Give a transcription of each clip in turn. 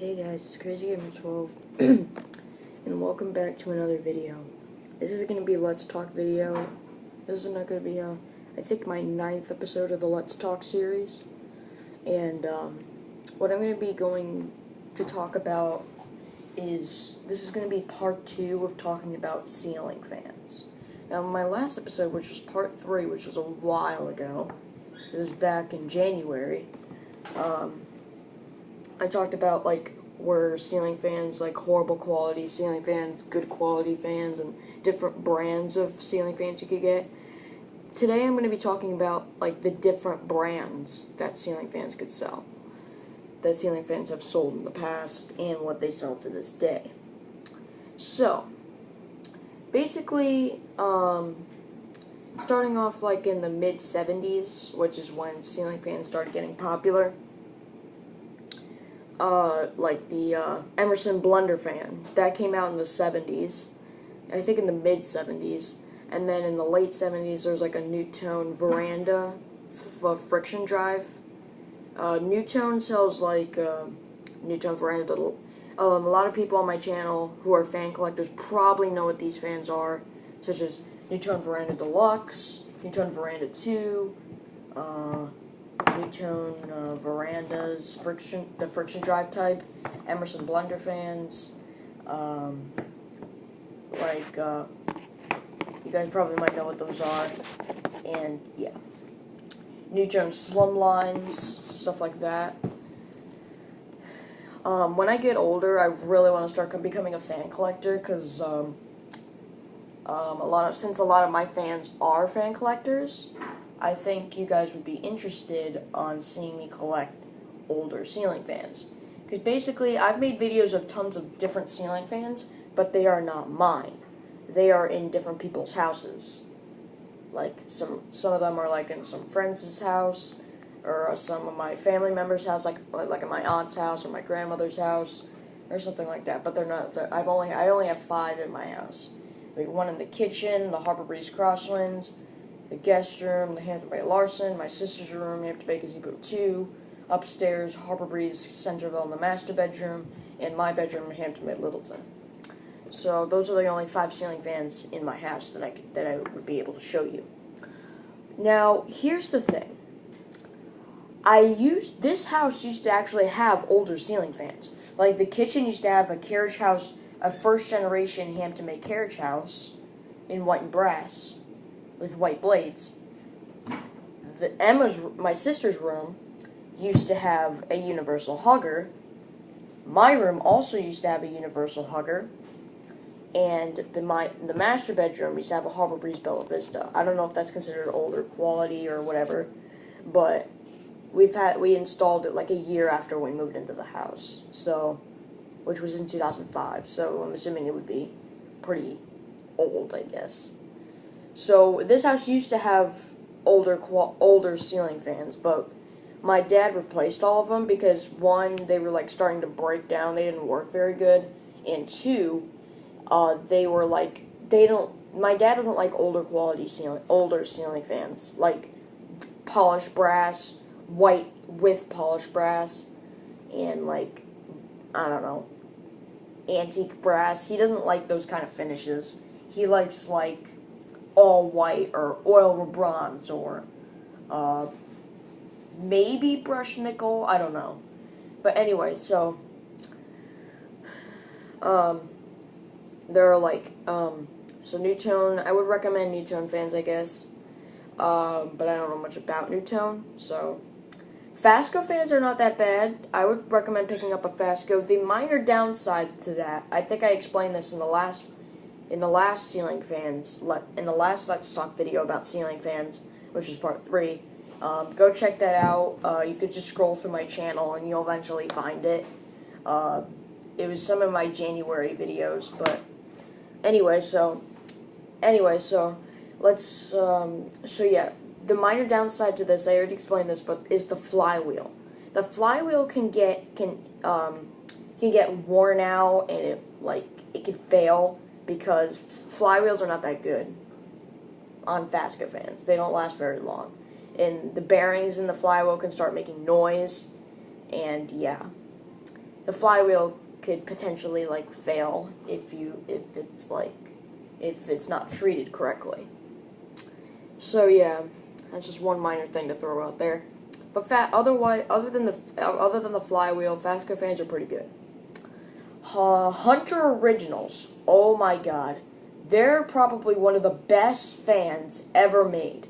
Hey guys, it's Crazy Gamer 12, and welcome back to another video. This is going to be a Let's Talk video. This is not going to be, I think, my 9th episode of the Let's Talk series. And, what I'm going to be going to talk about is, this is going to be part 2 of talking about ceiling fans. Now, my last episode, which was part 3, which was a while ago, it was back in January, I talked about, were ceiling fans, horrible quality ceiling fans, good quality fans, and different brands of ceiling fans you could get. Today I'm going to be talking about, the different brands that ceiling fans could sell, that ceiling fans have sold in the past, and what they sell to this day. So, basically, starting off, in the mid-70s, which is when ceiling fans started getting popular, the Emerson Blunder fan. That came out in the 70s, I think in the mid-70s, and then in the late 70s there's a NuTone Veranda friction drive. NuTone sells NuTone Veranda. A lot of people on my channel who are fan collectors probably know what these fans are, such as NuTone Veranda Deluxe, NuTone Veranda 2, NuTone Verandas, the friction drive type, Emerson Blunder fans, you guys probably might know what those are, and yeah, NuTone Slimlines, stuff like that. When I get older, I really want to start becoming a fan collector, because since a lot of my fans are fan collectors, I think you guys would be interested on seeing me collect older ceiling fans. Because basically, I've made videos of tons of different ceiling fans, but they are not mine. They are in different people's houses. Some of them are in some friends' house, or some of my family members' house, like at my aunt's house or my grandmother's house, or something like that. But they're not. I only have 5 in my house. One in the kitchen, the Harbor Breeze Crosswinds, the guest room, the Hampton Bay Larson, my sister's room, Hampton Bay Gazebo 2, upstairs, Harbor Breeze Centerville in the master bedroom, and my bedroom, Hampton Bay Littleton. So those are the only 5 ceiling fans in my house that I would be able to show you. Now, here's the thing. This house used to actually have older ceiling fans. The kitchen used to have a carriage house, a first generation Hampton Bay carriage house in white and brass, with white blades. My sister's room used to have a universal hugger. My room also used to have a universal hugger, and the master bedroom used to have a Harbor Breeze Bella Vista. I don't know if that's considered older quality or whatever, but we installed it a year after we moved into the house, which was in 2005. So I'm assuming it would be pretty old, I guess. So this house used to have older ceiling fans, but my dad replaced all of them because 1, they were starting to break down, they didn't work very good, and 2, they were my dad doesn't like older ceiling fans, polished brass, white with polished brass, and I don't know, antique brass. He doesn't like those kind of finishes. He likes all white or oil bronze or maybe brushed nickel, I don't know. But anyway, so there are so NuTone, I would recommend NuTone fans, I guess, but I don't know much about NuTone. So Fasco fans are not that bad. I would recommend picking up a Fasco. The minor downside to that, I think I explained this in the last ceiling fans, in the last Let's Talk video about ceiling fans, which is part 3. Go check that out. You could just scroll through my channel and you'll eventually find it. It was some of my January videos, but anyway, so let's, so yeah, the minor downside to this, I already explained this, but is the flywheel. The flywheel can get worn out, and it can fail, because flywheels are not that good on Fasco fans. They don't last very long. And the bearings in the flywheel can start making noise, and yeah. the flywheel could potentially like fail if it's not treated correctly. So yeah, that's just one minor thing to throw out there. But other than the flywheel, Fastco fans are pretty good. Hunter Originals, oh my god, they're probably one of the best fans ever made.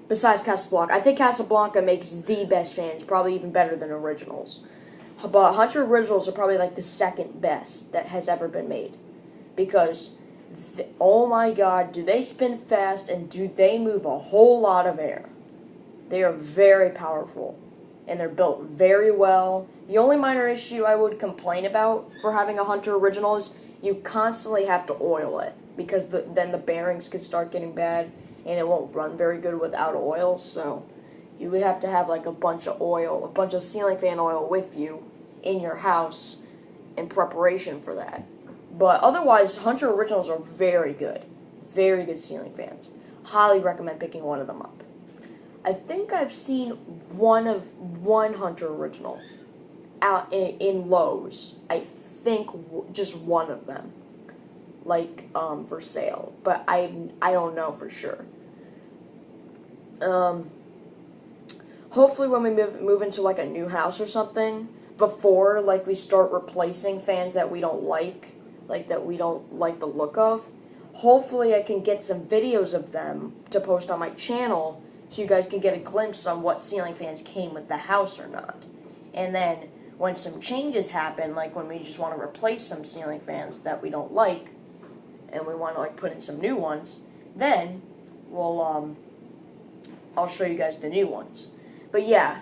Besides Casablanca, I think Casablanca makes the best fans, probably even better than Originals. But Hunter Originals are probably like the second best that has ever been made, because oh my god, do they spin fast and do they move a whole lot of air. They are very powerful, and they're built very well. The only minor issue I would complain about for having a Hunter Original is you constantly have to oil it, because then the bearings could start getting bad, and it won't run very good without oil, so you would have to have like a bunch of ceiling fan oil with you in your house in preparation for that. But otherwise, Hunter Originals are very good ceiling fans. Highly recommend picking one of them up. I think I've seen one Hunter Original out in Lowe's. I think just one of them, like for sale, but I don't know for sure. Hopefully when we move into like a new house or something, before like we start replacing fans that we don't like that we don't like the look of, hopefully I can get some videos of them to post on my channel, so you guys can get a glimpse on what ceiling fans came with the house or not. And then when some changes happen, like when we just want to replace some ceiling fans that we don't like, and we want to like put in some new ones, then we'll I'll show you guys the new ones. But yeah,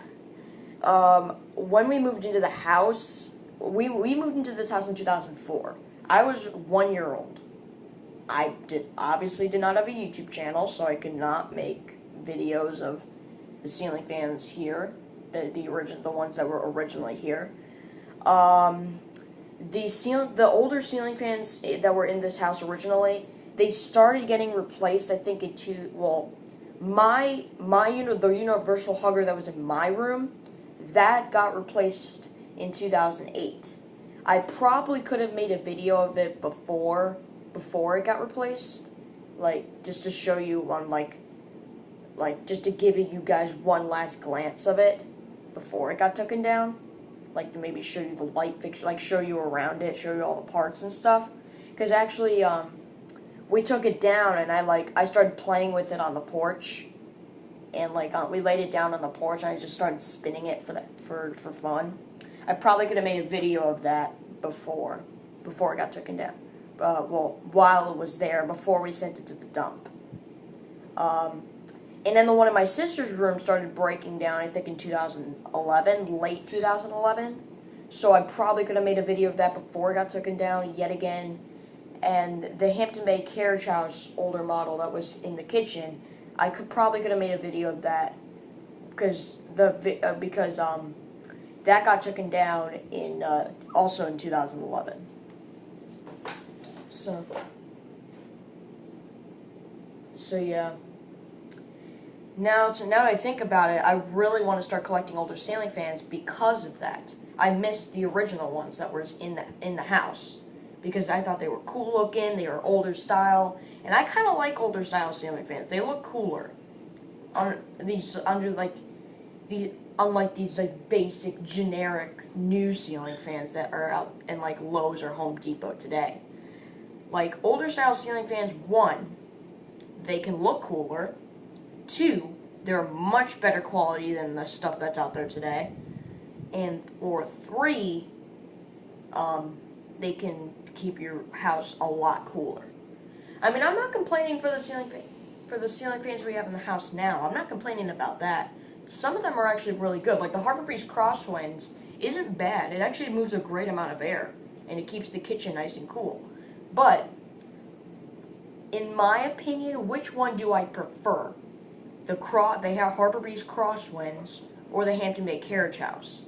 when we moved into the house, we moved into this house in 2004. I was 1 year old. I obviously did not have a YouTube channel, so I could not make videos of the ceiling fans here, the ones that were originally here. The older ceiling fans that were in this house originally, they started getting replaced, I think, the universal hugger that was in my room, that got replaced in 2008. I probably could have made a video of it before it got replaced, like just to show you on like just to give you guys one last glance of it before it got taken down, like to maybe show you the light fixture, like show you around it, show you all the parts and stuff. Because actually, we took it down and I started playing with it on the porch, and we laid it down on the porch and I just started spinning it for fun. I probably could have made a video of that before it got taken down. While it was there, before we sent it to the dump. And then the one in my sister's room started breaking down, I think in 2011, late 2011. So I probably could have made a video of that before it got taken down yet again. And the Hampton Bay Carriage House older model that was in the kitchen, I probably could have made a video of that, because that got taken down in also in 2011. So yeah. Now that I think about it, I really want to start collecting older ceiling fans because of that. I missed the original ones that were in the house, because I thought they were cool looking, they were older style, and I kind of like older style ceiling fans. They look cooler unlike these like basic generic new ceiling fans that are out in like Lowe's or Home Depot today. Like older style ceiling fans, one, they can look cooler. Two, they're much better quality than the stuff that's out there today. Or three, they can keep your house a lot cooler. I mean, I'm not complaining for the ceiling fans we have in the house now. I'm not complaining about that. Some of them are actually really good. Like the Harbor Breeze Crosswinds isn't bad. It actually moves a great amount of air, and it keeps the kitchen nice and cool. But in my opinion, which one do I prefer? The Harbor Breeze Crosswinds or the Hampton Bay Carriage House?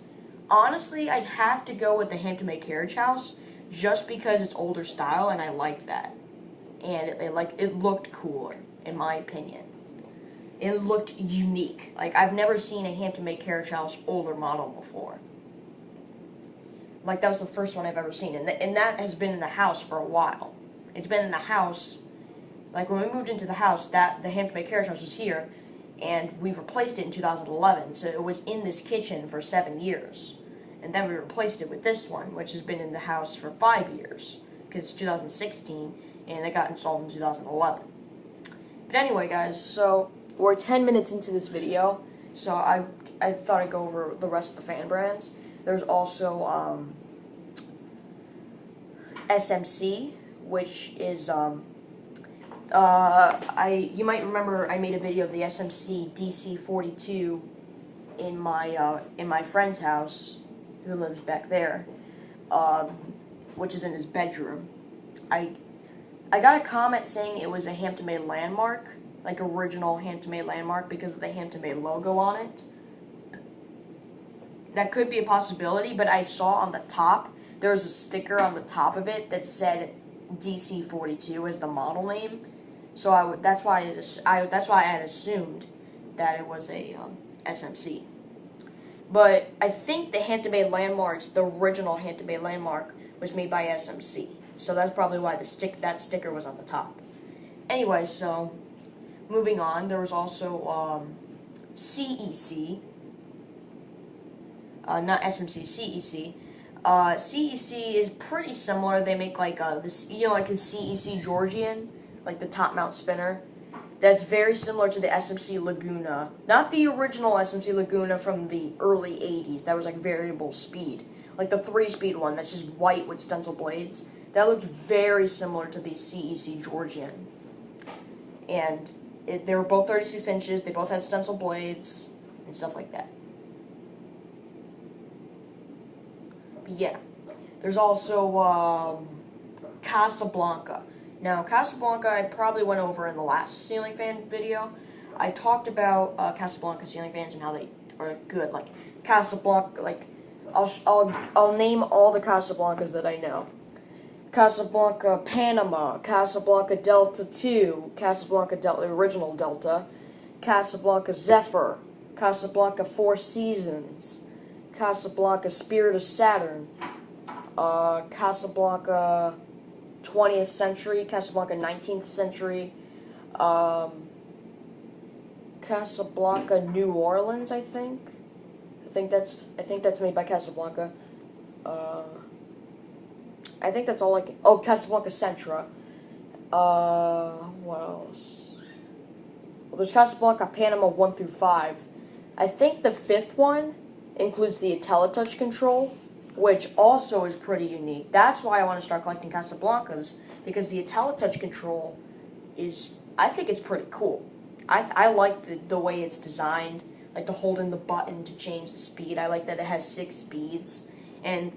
Honestly, I'd have to go with the Hampton Bay Carriage House, just because it's older style and I like that. And it looked cooler, in my opinion. It looked unique. Like, I've never seen a Hampton Bay Carriage House older model before. Like, that was the first one I've ever seen, and that has been in the house for a while. It's been in the house, like, when we moved into the house, the Hampton Bay Carriage House was here, and we replaced it in 2011, so it was in this kitchen for 7 years. And then we replaced it with this one, which has been in the house for 5 years, because it's 2016, and it got installed in 2011. But anyway, guys, so we're 10 minutes into this video, so I thought I'd go over the rest of the fan brands. There's also SMC, which is you might remember I made a video of the SMC DC42 in my friend's house, who lives back there, which is in his bedroom. I got a comment saying it was a Hampton Bay landmark, like original Hampton Bay landmark, because of the Hampton Bay logo on it. That could be a possibility, but I saw on the top, there was a sticker on the top of it that said DC42 as the model name. So that's why I had assumed that it was a SMC. But I think the Hampton Bay landmarks, the original Hampton Bay landmark, was made by SMC. So that's probably why that sticker was on the top. Anyway, so moving on, there was also CEC. Not SMC, CEC. CEC is pretty similar. They make like this, like the CEC Georgian, like the top mount spinner. That's very similar to the SMC Laguna. Not the original SMC Laguna from the early 80s. That was like variable speed. Like the 3-speed one that's just white with stencil blades. That looked very similar to the CEC Georgian. And they were both 36 inches. They both had stencil blades and stuff like that. Yeah, there's also Casablanca. Now, Casablanca I probably went over in the last ceiling fan video. I talked about Casablanca ceiling fans and how they are good. Like Casablanca, like I'll name all the Casablancas that I know. Casablanca Panama, Casablanca Delta 2, Casablanca Delta original Delta, Casablanca Zephyr, Casablanca Four Seasons, Casablanca Spirit of Saturn, Casablanca 20th century, Casablanca 19th century, Casablanca New Orleans, I think that's made by Casablanca. I think that's all I can. Oh, Casablanca Centra. What else? Well, there's Casablanca Panama 1 through 5. I think the 5th one includes the IntelliTouch control, which also is pretty unique. That's why I want to start collecting Casablancas, because the IntelliTouch control is, I think it's pretty cool. I like the way it's designed, like the holding the button to change the speed. I like that it has 6 speeds, and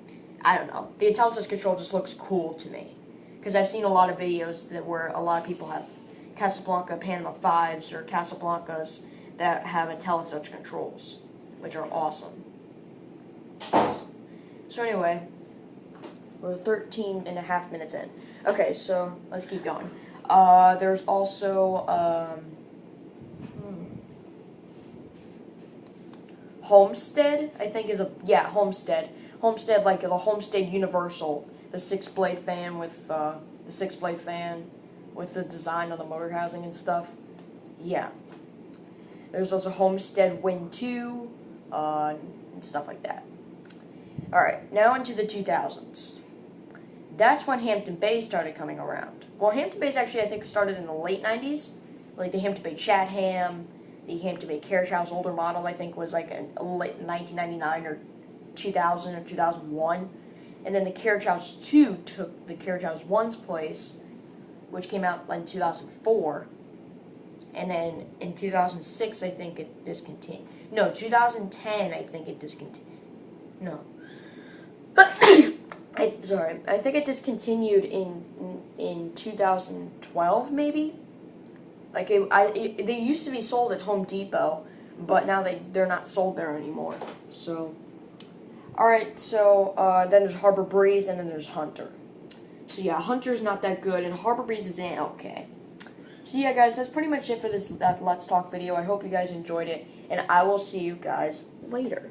I don't know, the IntelliTouch control just looks cool to me, because I've seen a lot of videos where a lot of people have Casablanca Panama 5s or Casablancas that have IntelliTouch controls, which are awesome. So anyway, we're 13 and a half minutes in. Okay, so let's keep going. There's also Homestead, I think Homestead. Homestead, like the Homestead Universal, the 6-blade fan with the design on the motor housing and stuff. Yeah. There's also Homestead Wind 2, and stuff like that. Alright, now into the 2000s. That's when Hampton Bay started coming around. Well, Hampton Bay's actually, I think, started in the late 90s. Like the Hampton Bay Chatham, the Hampton Bay Carriage House older model, I think, was like a late 1999 or 2000 or 2001. And then the Carriage House 2 took the Carriage House 1's place, which came out in 2004. And then in 2006, I think it discontinued. No, 2010, I think it discontinued. No. I think it discontinued in 2012, maybe. Like they used to be sold at Home Depot, but now they're not sold there anymore. So, all right. So then there's Harbor Breeze, and then there's Hunter. So yeah, Hunter's not that good, and Harbor Breeze is okay. So yeah, guys, that's pretty much it for this Let's Talk video. I hope you guys enjoyed it, and I will see you guys later.